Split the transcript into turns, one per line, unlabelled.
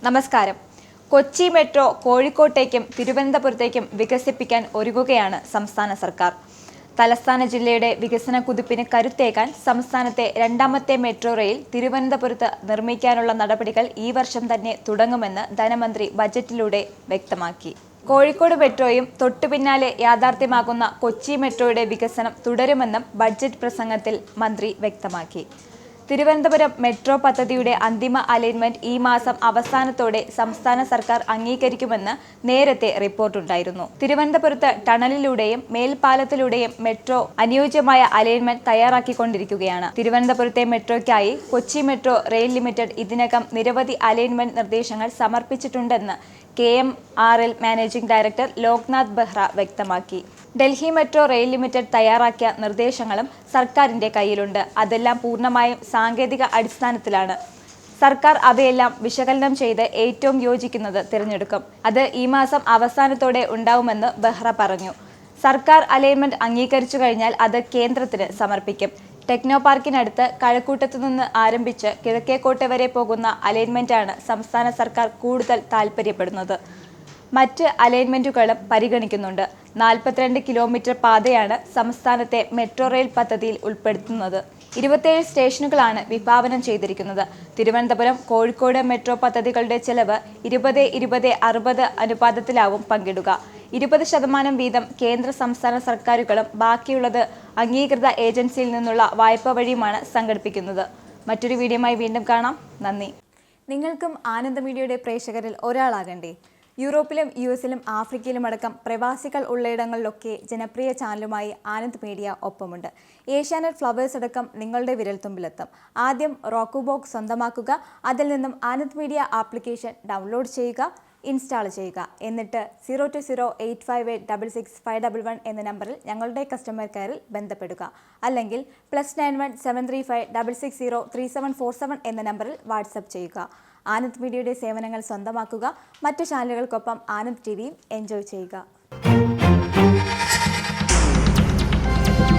നമസ്കാരം. കൊച്ചി മെട്രോ കോഴിക്കോട്ടേക്കും തിരുവനന്തപുരത്തേക്കും വികസിപ്പിക്കാൻ ഒരുങ്ങുകയാണ് സംസ്ഥാന സർക്കാർ. തലസ്ഥാന ജില്ലയുടെ വികസന കുതിപ്പിന് കരുത്തേകാൻ സംസ്ഥാനത്തെ രണ്ടാമത്തെ മെട്രോ റെയിൽ തിരുവനന്തപുരത്ത് നിർമ്മിക്കാനുള്ള നടപടികൾ ഈ വർഷം തന്നെ തുടങ്ങുമെന്ന് ധനമന്ത്രി ബജറ്റിലൂടെ വ്യക്തമാക്കി. കോഴിക്കോട് മെട്രോയും തൊട്ടുപിന്നാലെ യാഥാർത്ഥ്യമാകുന്ന കൊച്ചി മെട്രോയുടെ വികസനം തുടരുമെന്നും ബഡ്ജറ്റ് പ്രസംഗത്തിൽ മന്ത്രി വ്യക്തമാക്കി. തിരുവനന്തപുരം മെട്രോ പദ്ധതിയുടെ അന്തിമ അലൈൻമെന്റ് ഈ മാസം അവസാനത്തോടെ സംസ്ഥാന സർക്കാർ അംഗീകരിക്കുമെന്ന് നേരത്തെ റിപ്പോർട്ടുണ്ടായിരുന്നു. തിരുവനന്തപുരത്ത് ടണലിലൂടെയും മേൽപ്പാലത്തിലൂടെയും മെട്രോ അനുയോജ്യമായ അലൈൻമെന്റ് തയ്യാറാക്കിക്കൊണ്ടിരിക്കുകയാണ്. തിരുവനന്തപുരത്തെ മെട്രോയ്ക്കായി കൊച്ചി മെട്രോ റെയിൽ ലിമിറ്റഡ് ഇതിനകം നിരവധി അലൈൻമെന്റ് നിർദ്ദേശങ്ങൾ സമർപ്പിച്ചിട്ടുണ്ടെന്ന് KMRL managing director Loknath Behera വ്യക്തമാക്കി. ഡൽഹി മെട്രോ റെയിൽ ലിമിറ്റഡ് തയ്യാറാക്കിയ നിർദ്ദേശങ്ങളും സർക്കാരിന്റെ കയ്യിലുണ്ട്. അതെല്ലാം പൂർണ്ണമായും സാങ്കേതിക അടിസ്ഥാനത്തിലാണ്. സർക്കാർ അവയെല്ലാം വിശകലനം ചെയ്ത് ഏറ്റവും യോജിക്കുന്നത് തിരഞ്ഞെടുക്കും. അത് ഈ മാസം അവസാനത്തോടെ ഉണ്ടാവുമെന്ന് ബെഹ്റ പറഞ്ഞു. സർക്കാർ അലൈൻമെന്റ് അംഗീകരിച്ചു കഴിഞ്ഞാൽ അത് കേന്ദ്രത്തിന് സമർപ്പിക്കും. ടെക്നോ പാർക്കിനടുത്ത് കഴക്കൂട്ടത്തു നിന്ന് ആരംഭിച്ച് കിഴക്കേക്കോട്ട വരെ പോകുന്ന അലൈൻമെന്റാണ് സംസ്ഥാന സർക്കാർ കൂടുതൽ താൽപ്പര്യപ്പെടുന്നത്. മറ്റ് അലൈൻമെന്റുകളും പരിഗണിക്കുന്നുണ്ട്. 42 കിലോമീറ്റർ പാതയാണ് സംസ്ഥാനത്തെ മെട്രോ റെയിൽ പദ്ധതിയിൽ ഉൾപ്പെടുത്തുന്നത്. 27 സ്റ്റേഷനുകളാണ് വിഭാവനം ചെയ്തിരിക്കുന്നത്. തിരുവനന്തപുരം കോഴിക്കോട് മെട്രോ പദ്ധതികളുടെ ചെലവ് 20-20-60 അനുപാതത്തിലാവും പങ്കിടുക. 20% വീതം കേന്ദ്ര സംസ്ഥാന സർക്കാരുകളും ബാക്കിയുള്ളത് അംഗീകൃത ഏജൻസിയിൽ നിന്നുള്ള വായ്പ വഴിയുമാണ് സംഘടിപ്പിക്കുന്നത്. മറ്റൊരു വീഡിയോയുമായി വീണ്ടും കാണാം. നന്ദി. നിങ്ങൾക്കും ആനന്ദ മീഡിയയുടെ പ്രേക്ഷകരിൽ ഒരാളാകണ്ടേ? യൂറോപ്പിലും US-ലും ആഫ്രിക്കയിലുമടക്കം പ്രവാസികൾ ഉള്ളയിടങ്ങളിലൊക്കെ ജനപ്രിയ ചാനലുമായി ആനന്ദ് മീഡിയ ഒപ്പമുണ്ട്. ഏഷ്യാനെറ്റ് ഫ്ലവേഴ്സ് അടക്കം നിങ്ങളുടെ വിരൽത്തുമ്പിലെത്തും. ആദ്യം റോക്കു ബോക്സ് സ്വന്തമാക്കുക. അതിൽ നിന്നും ആനന്ദ് മീഡിയ ആപ്ലിക്കേഷൻ ഡൗൺലോഡ് ചെയ്യുക, ഇൻസ്റ്റാൾ ചെയ്യുക. എന്നിട്ട് 02085866511 എന്ന നമ്പറിൽ ഞങ്ങളുടെ കസ്റ്റമർ കെയറിൽ ബന്ധപ്പെടുക. അല്ലെങ്കിൽ +91 735 660 3747 എന്ന നമ്പറിൽ വാട്സപ്പ് ചെയ്യുക. ആനന്ദ് മീഡിയയുടെ സേവനങ്ങൾ സ്വന്തമാക്കുക. മറ്റു ചാനലുകൾക്കൊപ്പം ആനന്ദ് TVയും എൻജോയ് ചെയ്യുക.